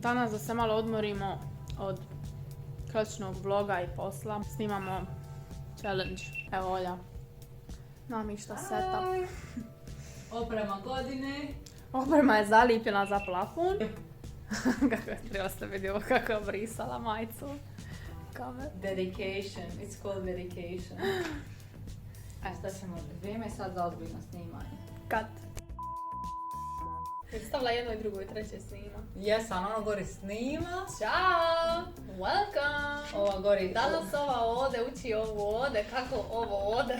Danas da se malo odmorimo od klasičnog vloga i posla. Snimamo challenge. Evo Olja namišta setup. Oprema godine. Oprema je zalijepljena za plafon. Kako je treba ste vidio kako je brisala majicu. Kamer. Dedication. It's called dedication. Šta ćemo? Vrijeme je sad za ozbiljno snimanje. Kat. Jesi stavila jedno i drugo i treće snima? Jesam, ono gori snima. Ćao! Welcome! Ova gori... Danas ova ode uči ovo ode, kako ovo ode.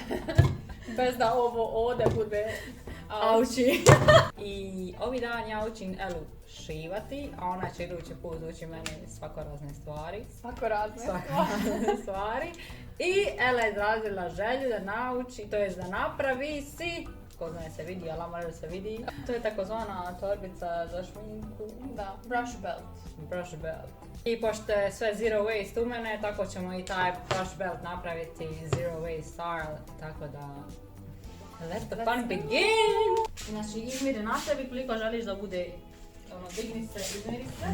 Bez da ovo ode bude auči. I ovi dan ja učim Elu šivati, a ona će idući put uči mene svakorazne stvari. Svakorazne stvari. I Ela je izrazila želju da nauči, to jest da napravi si, ko zna se vidi, ali mora da se vidi. To je takozvana torbica za šminku. Da, brush belt. Brush belt. I pošto je sve zero waste u mene, tako ćemo i taj brush belt napraviti zero waste style, tako da... Let the fun begin! Znači, izmjeri na sebi koliko želiš da bude, ono, digni se, izmjeri se.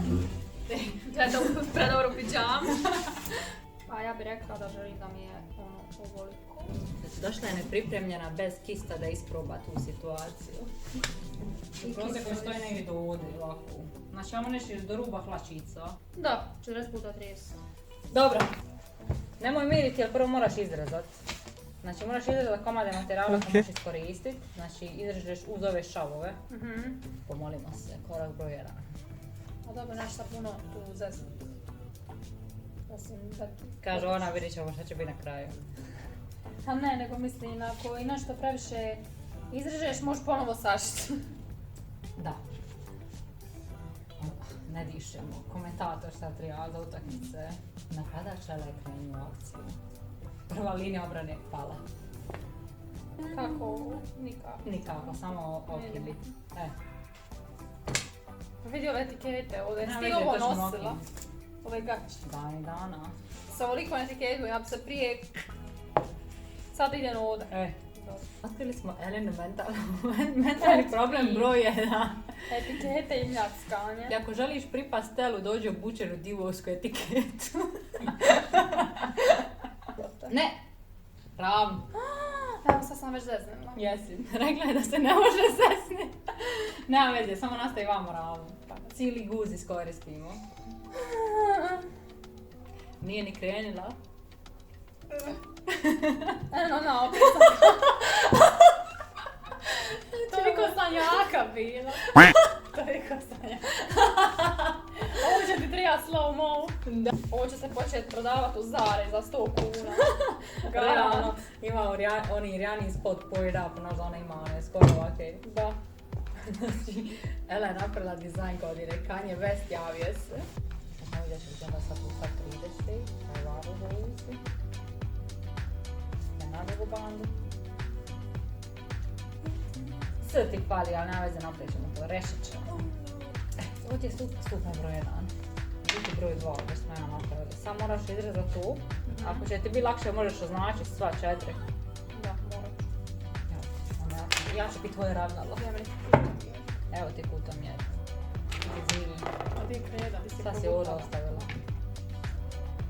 Gleda u predoru pidžamu. Pa ja bih rekla da želim da mi je ono ovoliko. Došla je nepripremljena bez kista da isproba tu situaciju. Prosjek stoji negdje do ovdje ovako. Znači, ajmo nešto do ruba hlačica. Da, 40 puta 30. Dobro. Nemoj miriti jer prvo moraš izrezat. Znači, moraš izrezati komade materijala koje možeš iskoristiti. Znači, izrežeš uz ove šavove. Pomolimo se, korak broj 1. A dobro, nešto puno tu zeznuti. Kaže ona, vidjet ćemo šta će biti na kraju. A ne, nego mislim, ako i nešto previše izrežeš, možeš ponovo sašiti. Da. Ne dišemo. Komentator sad treba za utakmice. Napadač Ele krenu u akciju. Prva linija obrane je pala. Kako? Nikako. Nikako, samo okibi. Vidi ove etikete ovdje, Ne, ti vidi, ovo točno nosila. okibi. Ove gač. Dan i dana. Sa ovolikom etiketu, ja bi se prije... Sad idem ovdje. Otkrili smo Elenu mentalni problem broj 1. Etikete i mljackanje. I ako želiš pripast Telu, dođi obučen u divovsku etiketu. Ne! Ravno. Evo sad sam već zeznula. Jesi. Rekla je da se ne može sesniti. Nema veze, samo nastavi vamo ravno. Cijeli guz iskoristimo. Nije ni krenila. No, opet toliko sam jaka bila. Toliko sam jaka. Ovo će ti treba slow-mo. Ovo će se početi prodavati u Zari za 100 kuna. Realno, ima oni Rihannin spot poured up, znaš da ona ima one skoro ovake. Da. Znači, Ela je napravila dizajn kao Kanye West, javio se. Znači, vidjet ću da sad u sad 30, pa je varu dolici. Ne na drugu bandu. Sve ti pali, ali nema veze, napravit ćemo to, rešit ćemo. Ovo ti je stupanj broj 1. Biti broj 2, već smo ja napravili. Samo moraš izrezati tu. Ako će ti biti lakše, možeš označiti sva 4. Da, moram. Ja ću biti tvoje ravnalo. Evo ti kutom mjeri. Izvini. A ti kreda, ti si Sad si ovdje ostavila.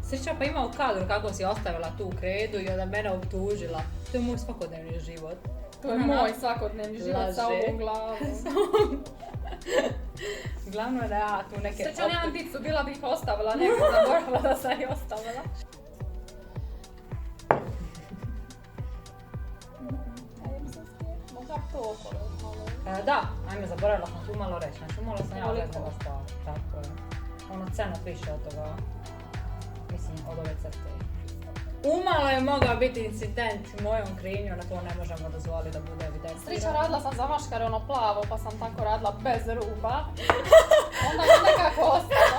Sreća pa ima u kadru kako si ostavila tu kredu i onda mene optužila. To je moj svakodnevni život. To je moj svakodnevni život sa ovom glavom. Glavno je da ja tu neke... Sreća nemam dicu, bila bih ostavila, neko zaboravila da sam ih ostavila. Možda to okolo malo. Da, ajme, zaboravila sam tu malo reći, znači umalo sam ja gledala stvar, tako je. Ono cenat više od toga, mislim od ove crte. Umalo je mogao biti incident mojom krivnjom, na to ne možemo dozvoliti da bude evidentirano. Sreća, radila sam za maškare ono plavo, pa sam tako radila bez ruba. Onda mi nekako ostalo.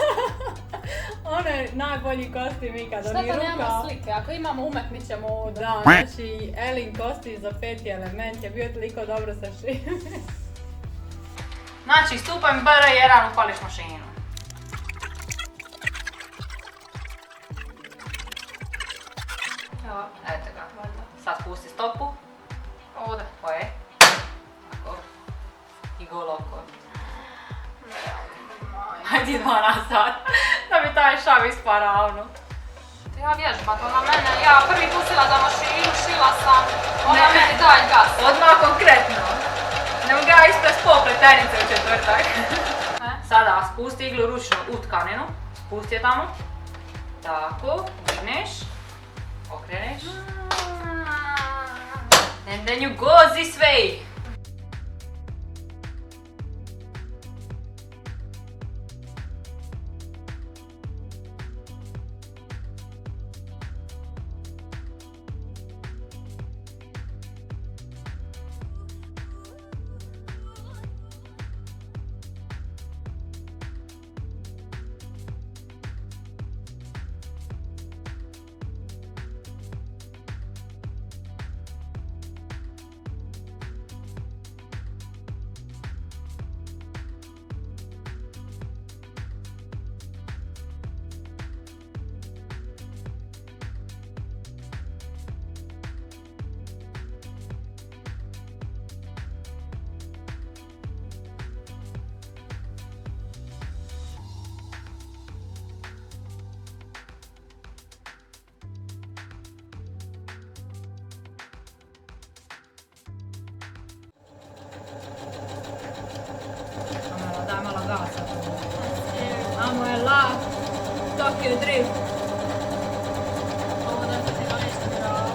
Ono je najbolji kostim ikad, Šta oni to ruka... nemamo slike, ako imamo umetnit ćemo ovdje. Da, znači Elin kostim za 5. element je bio toliko dobro sašiven. Znači, stupanj BR1 upališ mašinu. Evo, eto ga. Sad pusti stopu. Ovdje. Oje. Tako. I gol oko. Hajde, telefona sad, da bi taj šav ispao ravno. Ja vježbat, ona mene, ja prvi pustila za mašinu, šila sam, ona meni daj gas. Odmah konkretno. Ne mogu ja ispred pol pletenice u četvrtak. Sada spusti iglu ručno u tkaninu, spusti je tamo. Tako, digneš, okreneš. And then you go this way. Daj malo gasa. Amo je la, Tokyo Drift. Ovo da se ti nešto bravo.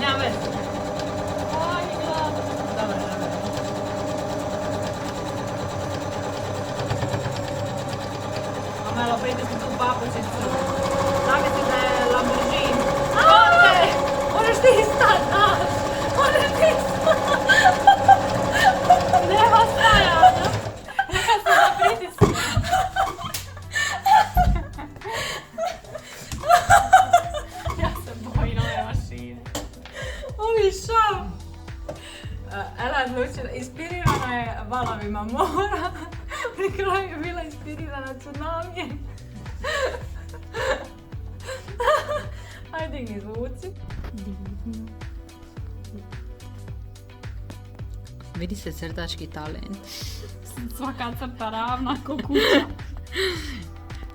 Nema veze. Aj, glava. Dobro. A malo pritisni tu papučicu. Zamisli da je Lamborghini. Ode! Možeš ti stat, znaš! Možeš ti stat! Nema stajanja. Neka se da pritisne. Ja se bojim ove mašine. Ovi šav! Ela je odlučila, inspirirana je valovima mora. Pri kraju je bila inspirirana tsunamijem. Ajde digni zvuci. Vidi se crtački talent. Svaka crta ravna ko kuća.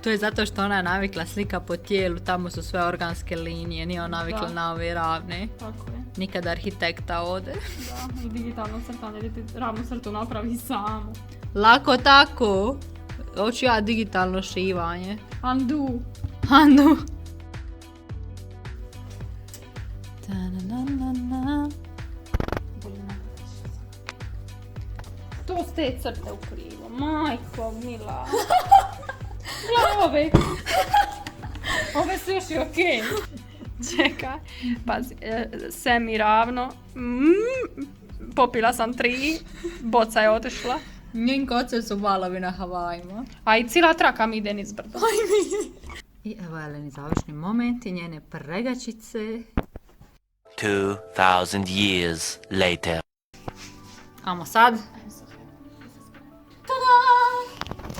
To je zato što ona je navikla slika po tijelu, tamo su sve organske linije, nije ona navikla na ove ravne. Tako je. Nikad arhitekta ode. Da, i digitalno crtanje, gdje ti ravnu crtu napravi samo. Lako tako. Hoću ja digitalno šivanje. Undo. Andu. To su te crte u krivo, majko mila. Glave. Ove su još i okej. Čekaj, pazi, semi ravno. Popila sam 3, boca je otišla. Njen koce su valovi na Havajima. A i cijela traka mi ide niz brdo. I evo Eleni završni momenti, njene pregačice. 2000 years later. Amo sad.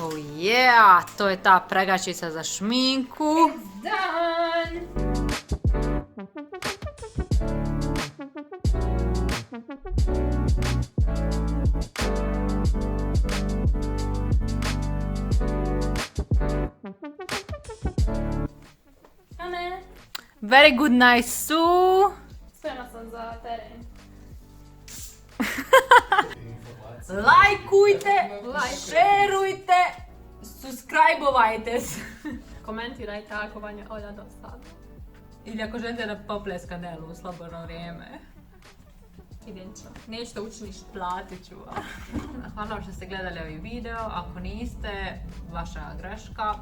Oh yeah, to je ta pregačica za šminku. Done! Ane, Very good night, Sue. spremna sam za teren. Lajkujte, šerujte, subscribe-ovajte se. Komentirajte ako vam je Olja dosadna. Ili ako želite da poples kanelu u slobodno vrijeme. Idenično. Nećete ući ništa. Platit ću vam. Hvala vam što ste gledali ovaj video. Ako niste, vaša greška.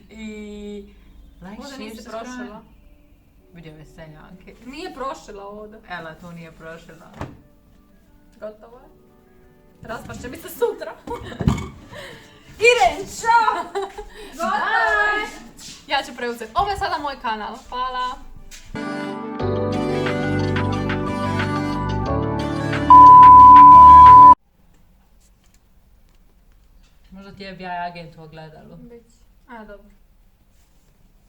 I like, Možda share, nisi subscribe. prošila. Vidio veseljanke. Nije prošila ovdje. Ela tu nije prošla. Gotovo je. Raspaš će biti sutra. Idem, čao! Bye! Ja ću preuzeti. Ovo je sada moj kanal. Hvala. Možda ti je FBI agent u ogledalu. A, dobro.